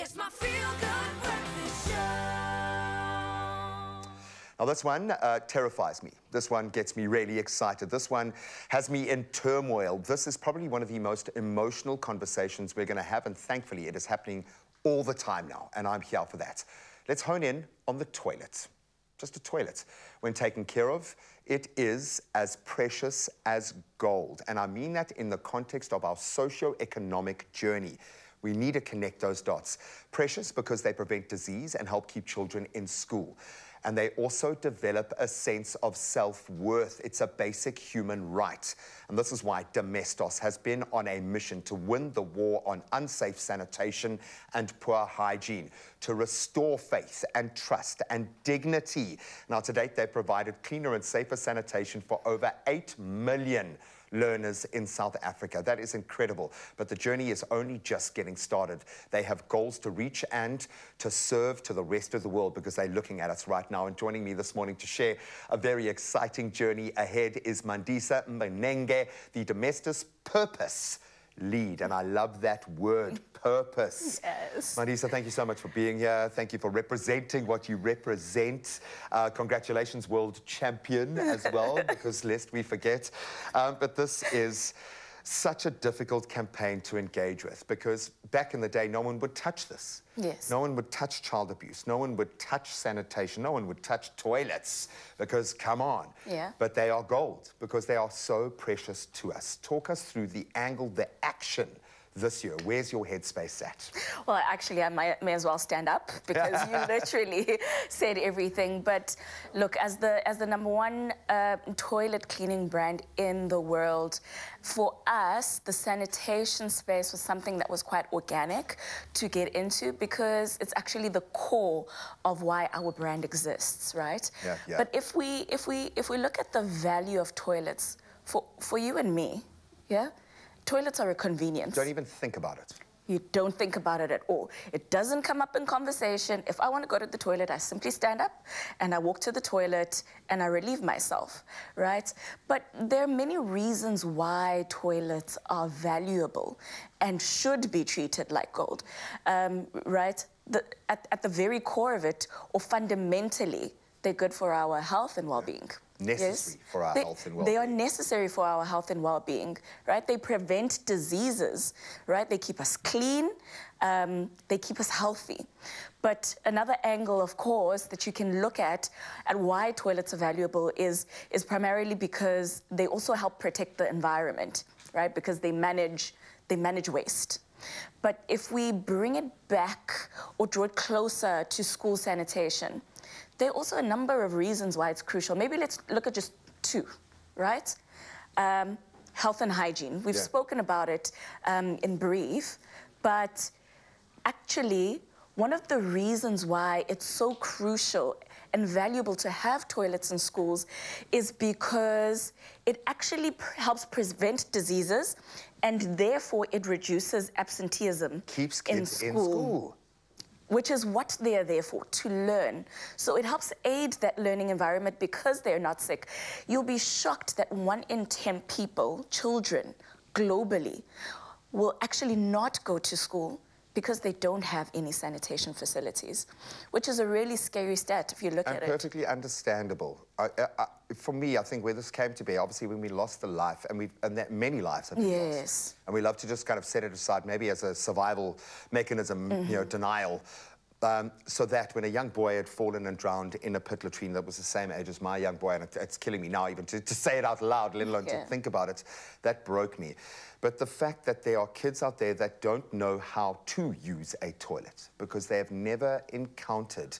It's my feel-good breakfast show. Now this one terrifies me. This one gets me really excited. This one has me in turmoil. This is probably one of the most emotional conversations we're going to have, and thankfully it is happening all the time now, and I'm here for that. Let's hone in on the toilet. Just a toilet. When taken care of, it is as precious as gold. And I mean that in the context of our socio-economic journey. We need to connect those dots. Precious because they prevent disease and help keep children in school. And they also develop a sense of self-worth. It's a basic human right. And this is why Domestos has been on a mission to win the war on unsafe sanitation and poor hygiene, to restore faith and trust and dignity. Now, to date, they've provided cleaner and safer sanitation for over 8 million learners in South Africa. That is incredible, but the journey is only just getting started. They have goals to reach and to serve to the rest of the world because they're looking at us right now. And joining me this morning to share a very exciting journey ahead is Mandisa Mbenenge, the Domestos Purpose lead. And I love that word, purpose. Yes. Mandisa, thank you so much for being here. Thank you for representing what you represent. Congratulations, world champion as well, because lest we forget. But this is such a difficult campaign to engage with because back in the day, no one would touch this. Yes. No one would touch child abuse. No one would touch sanitation. No one would touch toilets because, come on. Yeah. But they are gold because they are so precious to us. Talk us through the angle, the action this year. Where's your headspace at? Well, actually, I may as well stand up because you literally said everything. But look, as the #1 toilet cleaning brand in the world, for us, the sanitation space was something that was quite organic to get into because it's actually the core of why our brand exists, right? Yeah, yeah. But if we look at the value of toilets for you and me, yeah. Toilets are a convenience. Don't even think about it. You don't think about it at all. It doesn't come up in conversation. If I want to go to the toilet, I simply stand up and I walk to the toilet and I relieve myself, right? But there are many reasons why toilets are valuable and should be treated like gold, right? At the very core of it, or fundamentally, they're good for our health and well-being. Necessary for our health and well-being. They are necessary for our health and well-being, right? They prevent diseases, right? They keep us clean, they keep us healthy. But another angle, of course, that you can look at why toilets are valuable is primarily because they also help protect the environment, right? Because they manage waste. But if we bring it back or draw it closer to school sanitation, there are also a number of reasons why it's crucial. Maybe let's look at just 2, right? Health and hygiene. We've spoken about it in brief, but actually, one of the reasons why it's so crucial and valuable to have toilets in schools is because it actually helps prevent diseases and therefore it reduces absenteeism. Keeps kids in school. Which is what they are there for, to learn. So it helps aid that learning environment because they're not sick. You'll be shocked that 1 in 10 people, children, globally, will actually not go to school because they don't have any sanitation facilities, which is a really scary stat if you look at it. And perfectly understandable. For me, I think where this came to be, obviously when we lost a life, and that many lives have been lost. And we love to just kind of set it aside, maybe as a survival mechanism, you know, denial. So that when a young boy had fallen and drowned in a pit latrine that was the same age as my young boy, and it's killing me now even to say it out loud, let alone to think about it, that broke me. But the fact that there are kids out there that don't know how to use a toilet because they have never encountered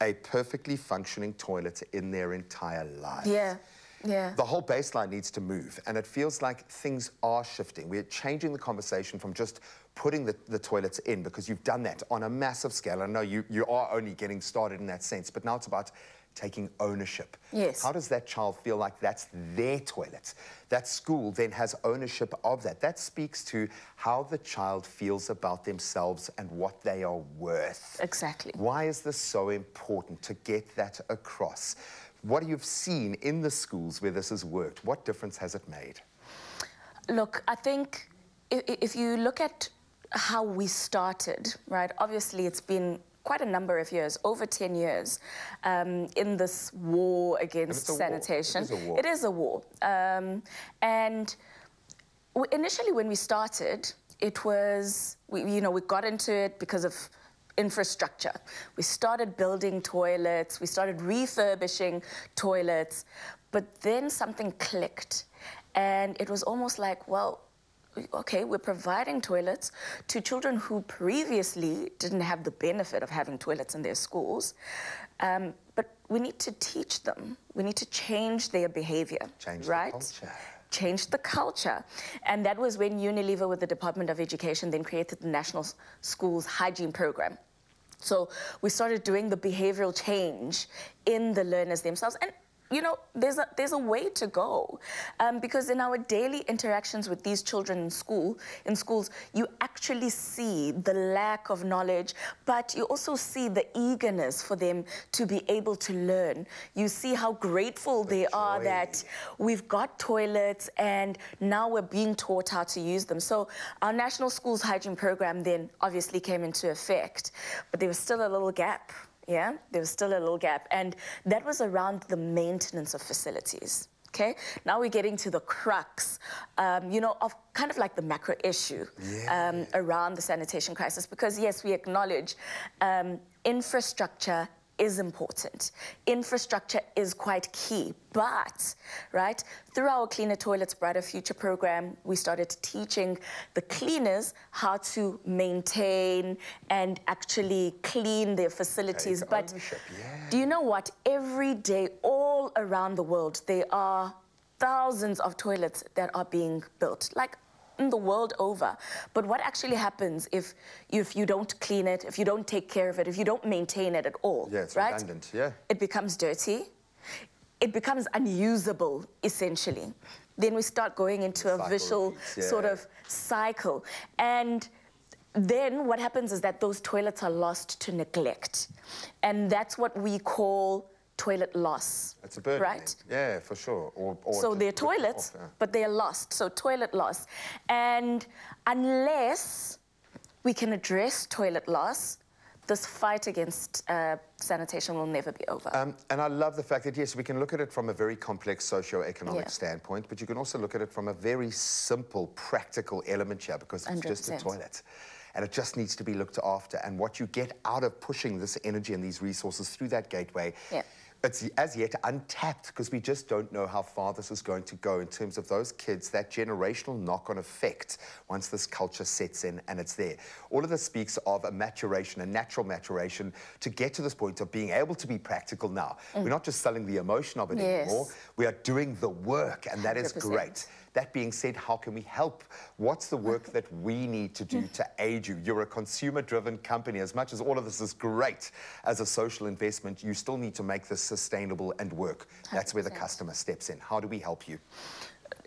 a perfectly functioning toilet in their entire lives. Yeah. Yeah. The whole baseline needs to move, and it feels like things are shifting. We're changing the conversation from just putting the toilets in, because you've done that on a massive scale. I know you are only getting started in that sense, but now it's about taking ownership. Yes. How does that child feel like that's their toilet? That school then has ownership of that. That speaks to how the child feels about themselves and what they are worth. Exactly. Why is this so important to get that across? What you've seen in the schools where this has worked, what difference has it made? Look, I think if you look at how we started, right? Obviously, it's been quite a number of years, over 10 years, in this war against sanitation. It is a war. And initially, when we started, it was, we got into it because of infrastructure. We started building toilets, we started refurbishing toilets, but then something clicked. And it was almost like, well, okay, we're providing toilets to children who previously didn't have the benefit of having toilets in their schools, but we need to teach them. We need to change their behavior, Change right? the culture. Change the culture. And that was when Unilever with the Department of Education then created the National Schools Hygiene Program. So we started doing the behavioral change in the learners themselves. And there's a way to go, because in our daily interactions with these children in schools, you actually see the lack of knowledge, but you also see the eagerness for them to be able to learn. You see how grateful they are that we've got toilets and now we're being taught how to use them. So our National Schools Hygiene Program then obviously came into effect, but there was still a little gap. Yeah, there was still a little gap, and that was around the maintenance of facilities, okay? Now we're getting to the crux, of kind of like the macro issue around the sanitation crisis, because yes, we acknowledge infrastructure is important. Infrastructure is quite key, but, right, through our Cleaner Toilets, Brighter Future program, we started teaching the cleaners how to maintain and actually clean their facilities. But do you know what? Every day, all around the world, there are thousands of toilets that are being built, like in the world over. But what actually happens if you don't clean it, if you don't take care of it, if you don't maintain it at all? Yeah, it's right? redundant, yeah. It becomes dirty. It becomes unusable, essentially. Then we start going into a visual sort of cycle. And then what happens is that those toilets are lost to neglect. And that's what we call toilet loss. It's a bird right? name. Yeah, for sure. So they're toilets, but they're lost. So toilet loss. And unless we can address toilet loss, this fight against sanitation will never be over. And I love the fact that, yes, we can look at it from a very complex socio-economic standpoint, but you can also look at it from a very simple, practical element here, because it's 100%. Just a toilet. And it just needs to be looked after. And what you get out of pushing this energy and these resources through that gateway, it's as yet untapped, because we just don't know how far this is going to go in terms of those kids, that generational knock-on effect once this culture sets in and it's there. All of this speaks of a maturation, a natural maturation, to get to this point of being able to be practical now. We're not just selling the emotion of it anymore, we are doing the work, and that is 100%. Great. That being said, how can we help? What's the work that we need to do to aid you? You're a consumer-driven company. As much as all of this is great as a social investment, you still need to make this sustainable and work. 100%. That's where the customer steps in. How do we help you?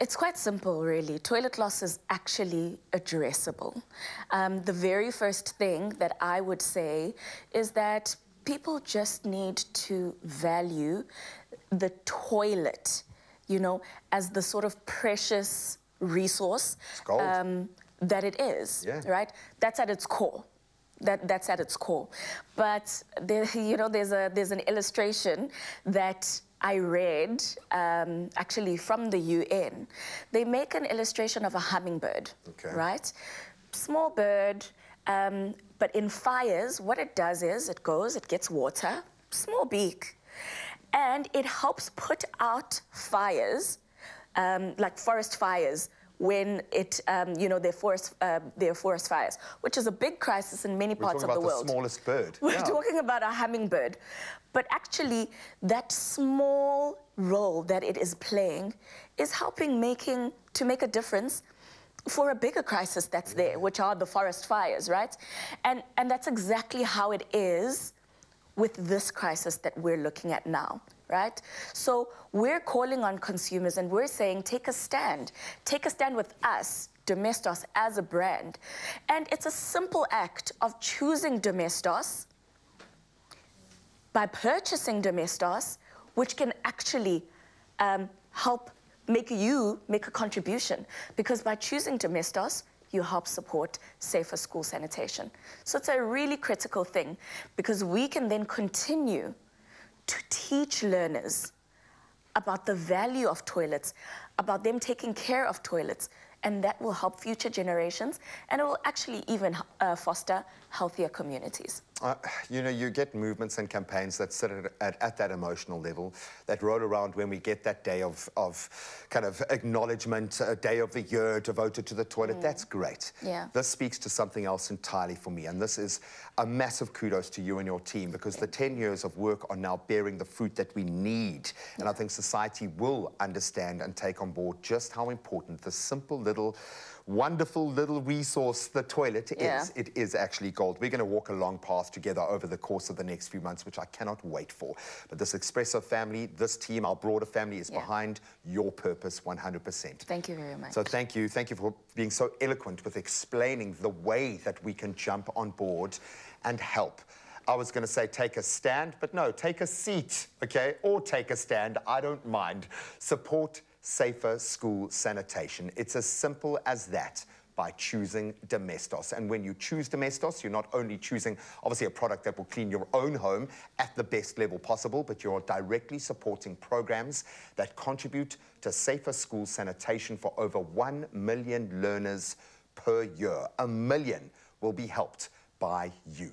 It's quite simple, really. Toilet loss is actually addressable. The very first thing that I would say is that people just need to value the toilet, as the sort of precious resource that it is, right? That's at its core. That's at its core. But there's an illustration that I read, actually from the UN. They make an illustration of a hummingbird, right? Small bird, but in fires, what it does is it gets water, small beak, and it helps put out fires, like forest fires, when they're forest fires, which is a big crisis in many parts of the world. We're talking about the smallest bird. We're talking about a hummingbird. But actually, that small role that it is playing is helping to make a difference for a bigger crisis that's there, which are the forest fires, right? And that's exactly how it is with this crisis that we're looking at now, right? So we're calling on consumers and we're saying, take a stand. Take a stand with us, Domestos, as a brand. And it's a simple act of choosing Domestos by purchasing Domestos, which can actually help make you make a contribution. Because by choosing Domestos, you help support safer school sanitation. So it's a really critical thing, because we can then continue to teach learners about the value of toilets, about them taking care of toilets, and that will help future generations, and it will actually even foster healthier communities. You know, you get movements and campaigns that sit at that emotional level, that roll around when we get that day of kind of acknowledgement, a day of the year devoted to the toilet. That's great. Yeah. This speaks to something else entirely for me, and this is a massive kudos to you and your team, because the 10 years of work are now bearing the fruit that we need. And I think society will understand and take on board just how important the simple little, wonderful little resource the toilet is. It is actually gold. We're going to walk a long path together over the course of the next few months, which I cannot wait for. But this Expresso family, this team, our broader family, is behind your purpose 100%. Thank you very much. So thank you for being so eloquent with explaining the way that we can jump on board and help. I was going to say take a stand, but no, take a seat, okay? Or take a stand, I don't mind. Support safer school sanitation. It's as simple as that, by choosing Domestos. And when you choose Domestos, you're not only choosing, obviously, a product that will clean your own home at the best level possible, but you're directly supporting programs that contribute to safer school sanitation for over 1 million learners per year. 1 million will be helped by you.